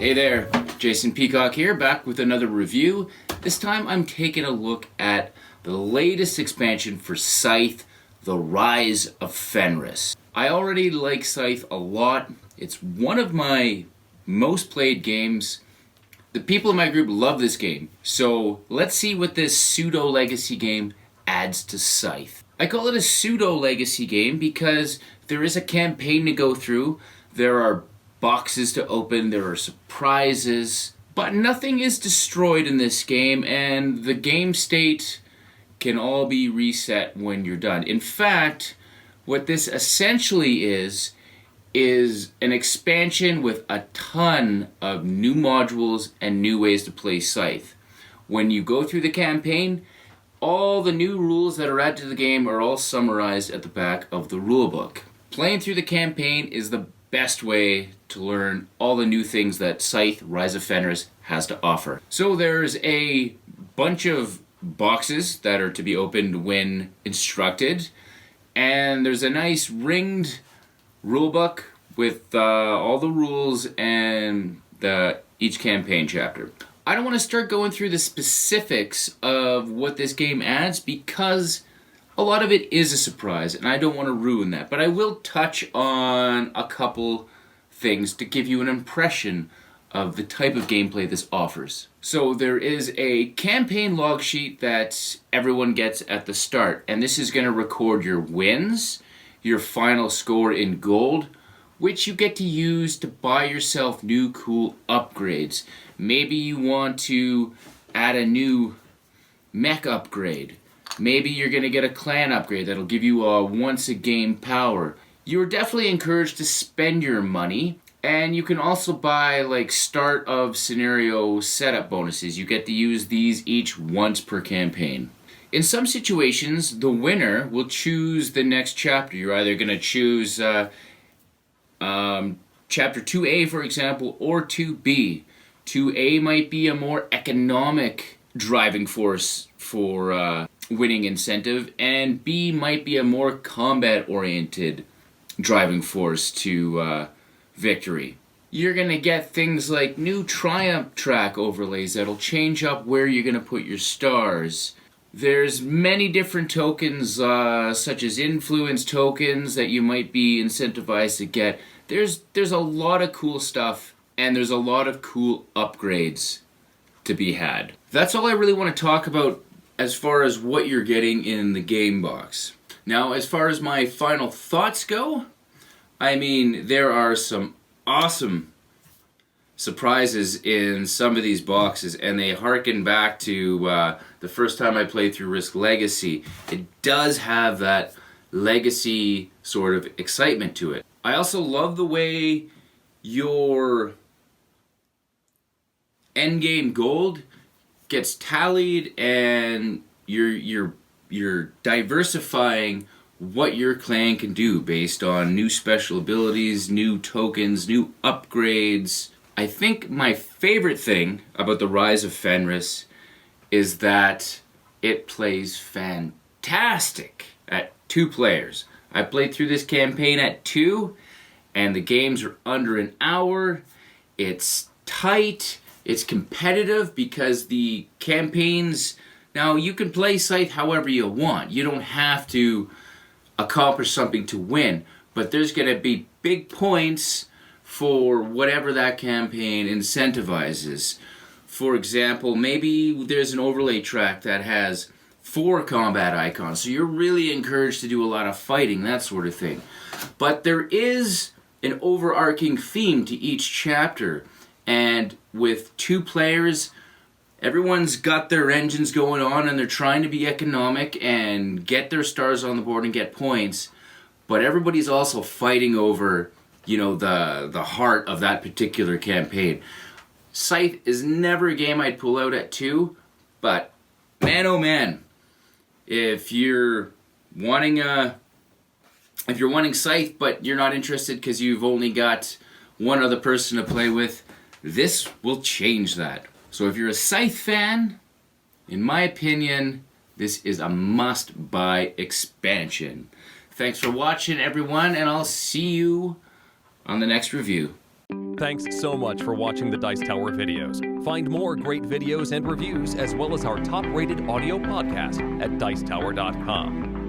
Hey there, Jason Peacock here, back with another review. This time I'm taking a look at the latest expansion for Scythe, The Rise of Fenris. I already like Scythe a lot. It's one of my most played games. The people in my group love this game, so let's see what this pseudo-legacy game adds to Scythe. I call it a pseudo-legacy game because there is a campaign to go through, there are boxes to open, there are surprises, but nothing is destroyed in this game, and the game state can all be reset when you're done. In fact, what this essentially is an expansion with a ton of new modules and new ways to play Scythe. When you go through the campaign, all the new rules that are added to the game are all summarized at the back of the rulebook. Playing through the campaign is the best way to learn all the new things that Scythe, Rise of Fenris has to offer. So there's a bunch of boxes that are to be opened when instructed, and there's a nice ringed rulebook with all the rules and each campaign chapter. I don't want to start going through the specifics of what this game adds because a lot of it is a surprise and I don't want to ruin that, but I will touch on a couple things to give you an impression of the type of gameplay this offers. So there is a campaign log sheet that everyone gets at the start, and this is going to record your wins, your final score in gold, which you get to use to buy yourself new cool upgrades. Maybe you want to add a new mech upgrade. Maybe you're going to get a clan upgrade that'll give you a once a game power. You're definitely encouraged to spend your money, and you can also buy like start of scenario setup bonuses. You get to use these each once per campaign. In some situations, the winner will choose the next chapter. You're either going to choose chapter 2A, for example, or 2B. 2A might be a more economic driving force for winning incentive, and B might be a more combat-oriented driving force to victory. You're going to get things like new triumph track overlays that'll change up where you're going to put your stars. There's many different tokens, such as influence tokens that you might be incentivized to get. There's a lot of cool stuff, and there's a lot of cool upgrades to be had. That's all I really want to talk about as far as what you're getting in the game box. Now, as far as my final thoughts go, I mean, there are some awesome surprises in some of these boxes, and they harken back to the first time I played through Risk Legacy. It does have that legacy sort of excitement to it. I also love the way your endgame gold gets tallied, and you're diversifying what your clan can do based on new special abilities, new tokens, new upgrades. I think my favorite thing about the Rise of Fenris is that it plays fantastic at 2 players. I played through this campaign at 2, and the games are under an hour. It's tight. It's competitive because the campaigns... Now, you can play Scythe however you want. You don't have to accomplish something to win, but there's going to be big points for whatever that campaign incentivizes. For example, maybe there's an overlay track that has 4 combat icons, so you're really encouraged to do a lot of fighting, that sort of thing. But there is an overarching theme to each chapter, and with 2 players, everyone's got their engines going on and they're trying to be economic and get their stars on the board and get points, but everybody's also fighting over, you know, the heart of that particular campaign. Scythe is never a game I'd pull out at 2, but man oh man, if you're wanting Scythe but you're not interested because you've only got one other person to play with, this will change that. So if you're a Scythe fan, in my opinion, this is a must-buy expansion. Thanks for watching, everyone, and I'll see you on the next review. Thanks so much for watching the Dice Tower videos. Find more great videos and reviews as well as our top-rated audio podcast at Dicetower.com.